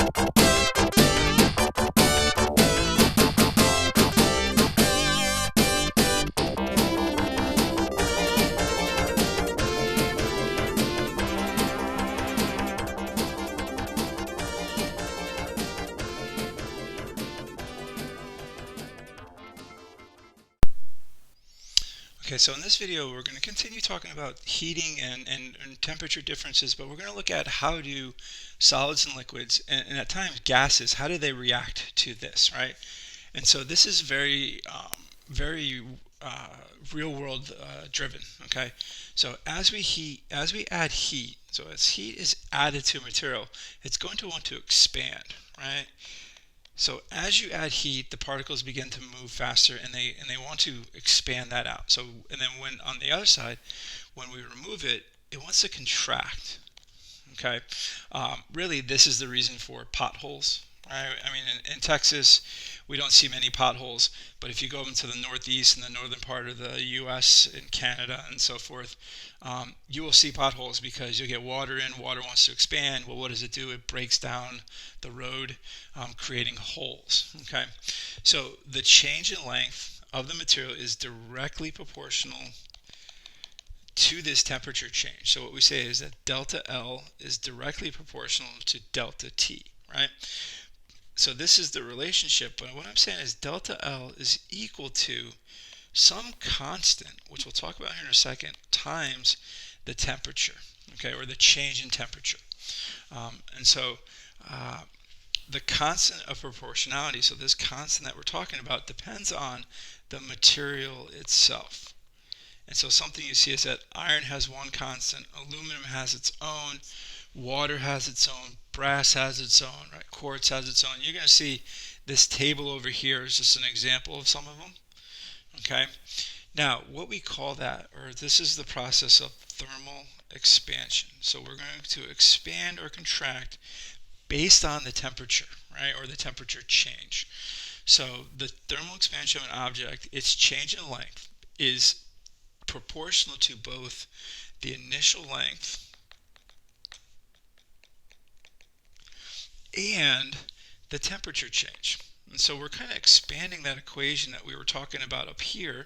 Okay, so in this video we're going to continue talking about heating and temperature differences, but we're going to look at how do solids and liquids and at times gases, how do they react to this, right? And so this is very real world driven, okay? So as we add heat, so as heat is added to a material, it's going to want to expand, right? So as you add heat, the particles begin to move faster, and they want to expand that out. So and then when on the other side, when we remove it, it wants to contract. Okay, really, this is the reason for potholes. Right? I mean, in Texas, we don't see many potholes, but if you go into the Northeast and the northern part of the U.S. and Canada and so forth, you will see potholes because you'll get water in. Water wants to expand. Well, what does it do? It breaks down the road, creating holes. Okay, so the change in length of the material is directly proportional to this temperature change. So what we say is that delta L is directly proportional to delta T, right? So this is the relationship, but what I'm saying is delta L is equal to some constant, which we'll talk about here in a second, times the temperature, okay, or the change in temperature. And so the constant of proportionality, so this constant that we're talking about, depends on the material itself. And so something you see is that iron has one constant, aluminum has its own, water has its own, brass has its own, right? Quartz has its own. You're going to see this table over here is just an example of some of them. Okay. Now, what we call that, or this is the process of thermal expansion. So we're going to expand or contract based on the temperature, right, or the temperature change. So the thermal expansion of an object, its change in length, is proportional to both the initial length and the temperature change. And so we're kind of expanding that equation that we were talking about up here,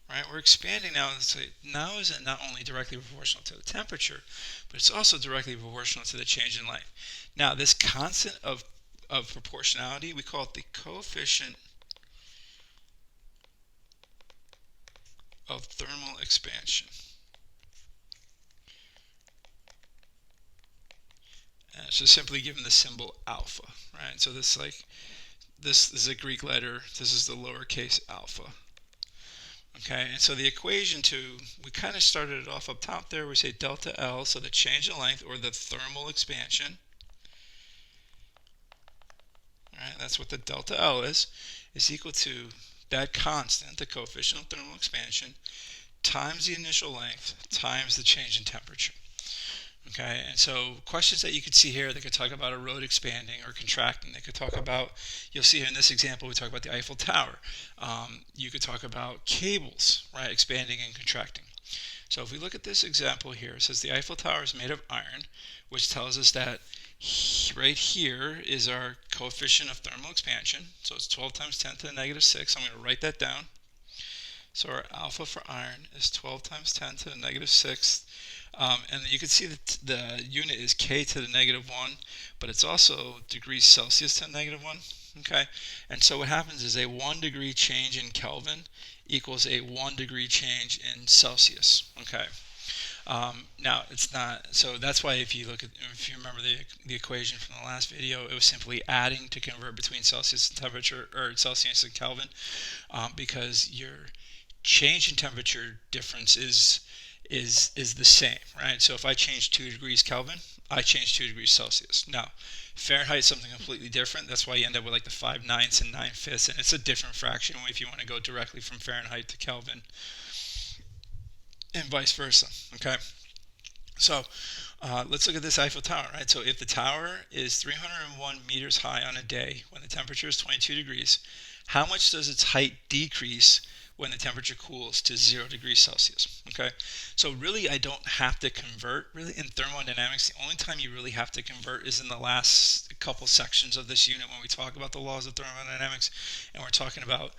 right? We're expanding now and say, now is it not only directly proportional to the temperature, but it's also directly proportional to the change in length. Now, this constant of proportionality, we call it the coefficient of thermal expansion. And it's just simply given the symbol alpha, right? So this is a Greek letter. This is the lowercase alpha. Okay, and so the equation we kind of started it off up top there. We say delta L, so the change in length or the thermal expansion. All right, that's what the delta L is equal to that constant, the coefficient of thermal expansion, times the initial length times the change in temperature. Okay, and so questions that you could see here, they could talk about a road expanding or contracting. They could talk about, you'll see here in this example, we talk about the Eiffel Tower. You could talk about cables, right, expanding and contracting. So if we look at this example here, it says the Eiffel Tower is made of iron, which tells us that right here is our coefficient of thermal expansion. So it's 12 times 10 to the negative 6. I'm going to write that down. So our alpha for iron is 12 times 10 to the negative 6. And you can see that the unit is K to the negative 1, but it's also degrees Celsius to the negative 1. Okay, and so what happens is a 1 degree change in Kelvin equals a 1 degree change in Celsius. Okay. Now it's not, so that's why if you remember the equation from the last video, it was simply adding to convert between Celsius and temperature, or Celsius and Kelvin, because your change in temperature difference is the same, right? So if I change 2 degrees Kelvin, I change 2 degrees Celsius. Now, Fahrenheit is something completely different. That's why you end up with like the 5/9 and 9/5, and it's a different fraction if you want to go directly from Fahrenheit to Kelvin, and vice versa. Okay, so let's look at this Eiffel Tower, right? So if the tower is 301 meters high on a day when the temperature is 22 degrees, how much does its height decrease when the temperature cools to 0 degrees Celsius. Okay, so really I don't have to convert. Really, in thermodynamics, the only time you really have to convert is in the last couple sections of this unit when we talk about the laws of thermodynamics and we're talking about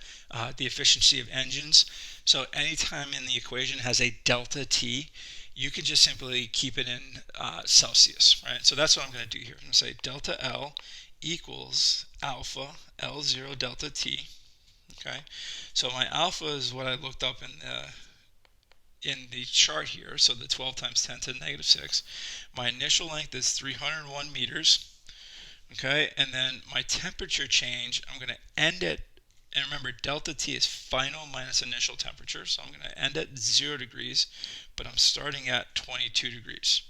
the efficiency of engines. So anytime in the equation has a delta T, you can just simply keep it in Celsius, right? So that's what I'm going to do here. I'm going to say delta L equals alpha L0 delta T. Okay, so my alpha is what I looked up in the chart here, so the 12 times 10 to the negative 6. My initial length is 301 meters. Okay, and then my temperature change, I'm going to end it, and remember delta T is final minus initial temperature, so I'm going to end at 0 degrees, but I'm starting at 22 degrees.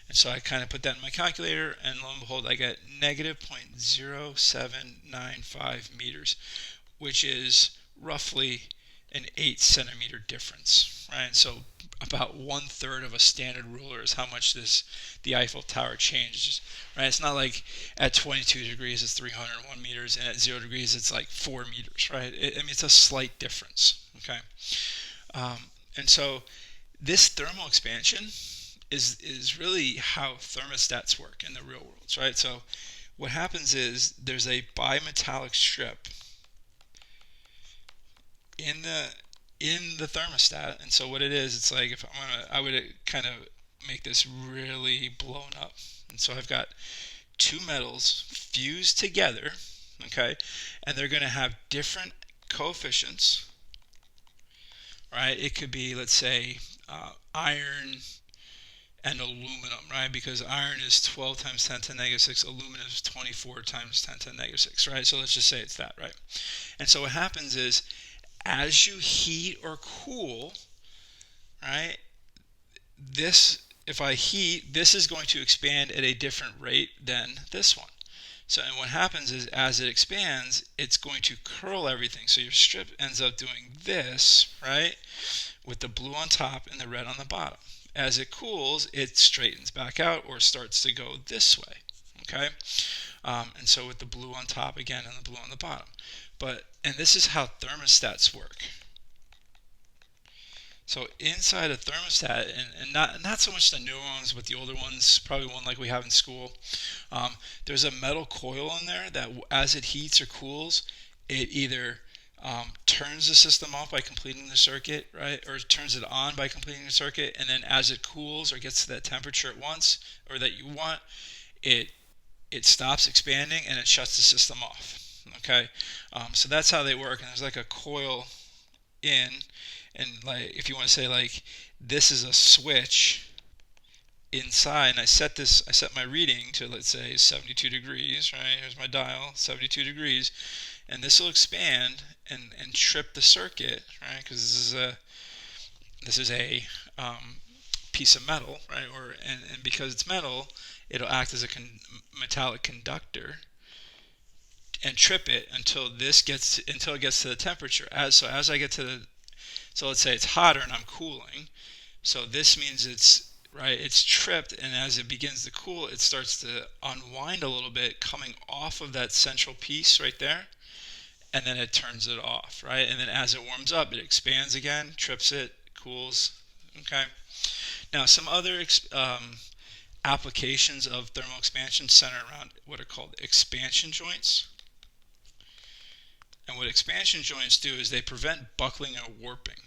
And so I kind of put that in my calculator, and lo and behold, I get negative 0.0795 meters, which is roughly an 8 centimeter difference, right? So about 1/3 of a standard ruler is how much the Eiffel Tower changes, right? It's not like at 22 degrees it's 301 meters, and at 0 degrees it's like 4 meters, right? I mean, it's a slight difference, okay? And so this thermal expansion is really how thermostats work in the real world, right? So what happens is there's a bimetallic strip in the thermostat, and so what it is, it's like if I would kind of make this really blown up, and so I've got two metals fused together, okay, and they're going to have different coefficients, right? It could be, let's say, iron and aluminum, right? Because iron is 12 times 10 to the negative 6, aluminum is 24 times 10 to the negative 6, right? So let's just say it's that, right? And so what happens is, as you heat or cool, right, if I heat, this is going to expand at a different rate than this one. So, and what happens is, as it expands, it's going to curl everything. So your strip ends up doing this, right, with the blue on top and the red on the bottom. As it cools, it straightens back out or starts to go this way, okay? And so with the blue on top again and the blue on the bottom. And this is how thermostats work. So inside a thermostat, and not so much the newer ones, but the older ones, probably one like we have in school, there's a metal coil in there that as it heats or cools, it either turns the system off by completing the circuit, right, or turns it on by completing the circuit, and then as it cools or gets to that temperature at once, or that you want, it stops expanding and it shuts the system off. Okay, so that's how they work, and there's like a coil in, and like if you want to say like this is a switch inside, and I set my reading to, let's say, 72 degrees, right? Here's my dial, 72 degrees, and this will expand and trip the circuit, right? Because this is a piece of metal, right? And because it's metal, it'll act as a metallic conductor and trip it until it gets to the temperature. As I get to so let's say it's hotter and I'm cooling, so this means it's tripped, and as it begins to cool, it starts to unwind a little bit, coming off of that central piece right there, and then it turns it off, right? And then as it warms up, it expands again, trips it, cools. Okay. Now some other applications of thermal expansion center around what are called expansion joints. And what expansion joints do is they prevent buckling or warping.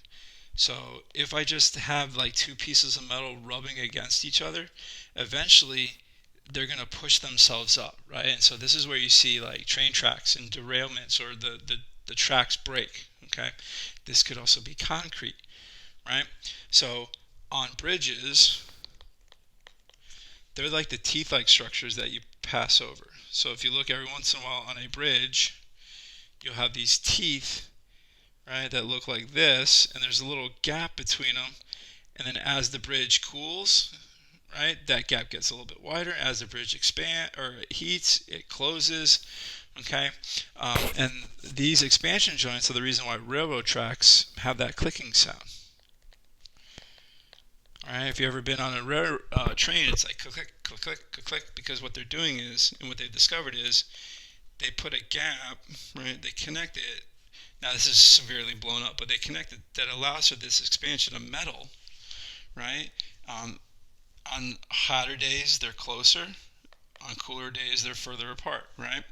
So if I just have like two pieces of metal rubbing against each other, eventually they're going to push themselves up, right? And so this is where you see like train tracks and derailments, or the tracks break, okay? This could also be concrete, right? So on bridges, they're like the teeth-like structures that you pass over. So if you look every once in a while on a bridge, you'll have these teeth, right, that look like this, and there's a little gap between them, and then as the bridge cools, right, that gap gets a little bit wider. As the bridge heats, it closes, okay? And these expansion joints are the reason why railroad tracks have that clicking sound. All right, if you've ever been on a train, it's like click, click, click, click, click, click, because what they're doing is, and what they've discovered is, they put a gap, right? They connect it Now this is severely blown up, but they connected that allows for this expansion of metal, right? Um, on hotter days, they're closer. On cooler days, they're further apart, right?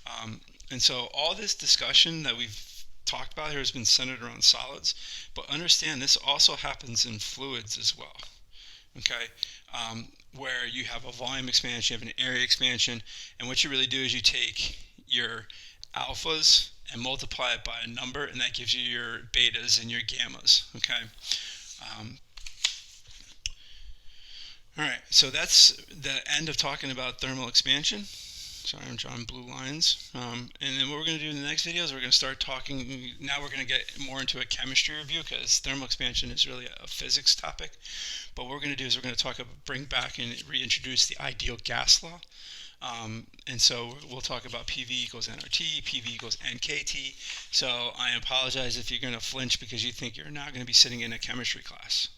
Um, and so all this discussion that we've talked about here has been centered around solids, but understand this also happens in fluids as well. Okay, where you have a volume expansion, you have an area expansion, and what you really do is you take your alphas and multiply it by a number, and that gives you your betas and your gammas. Okay. Um, all right, so that's the end of talking about thermal expansion. Sorry, I'm drawing blue lines. And then what we're going to do in the next video is we're going to start talking. Now we're going to get more into a chemistry review because thermal expansion is really a physics topic. But what we're going to do is we're going to bring back and reintroduce the ideal gas law. And so we'll talk about PV equals nRT, PV equals NKT. So I apologize if you're going to flinch because you think you're now going to be sitting in a chemistry class.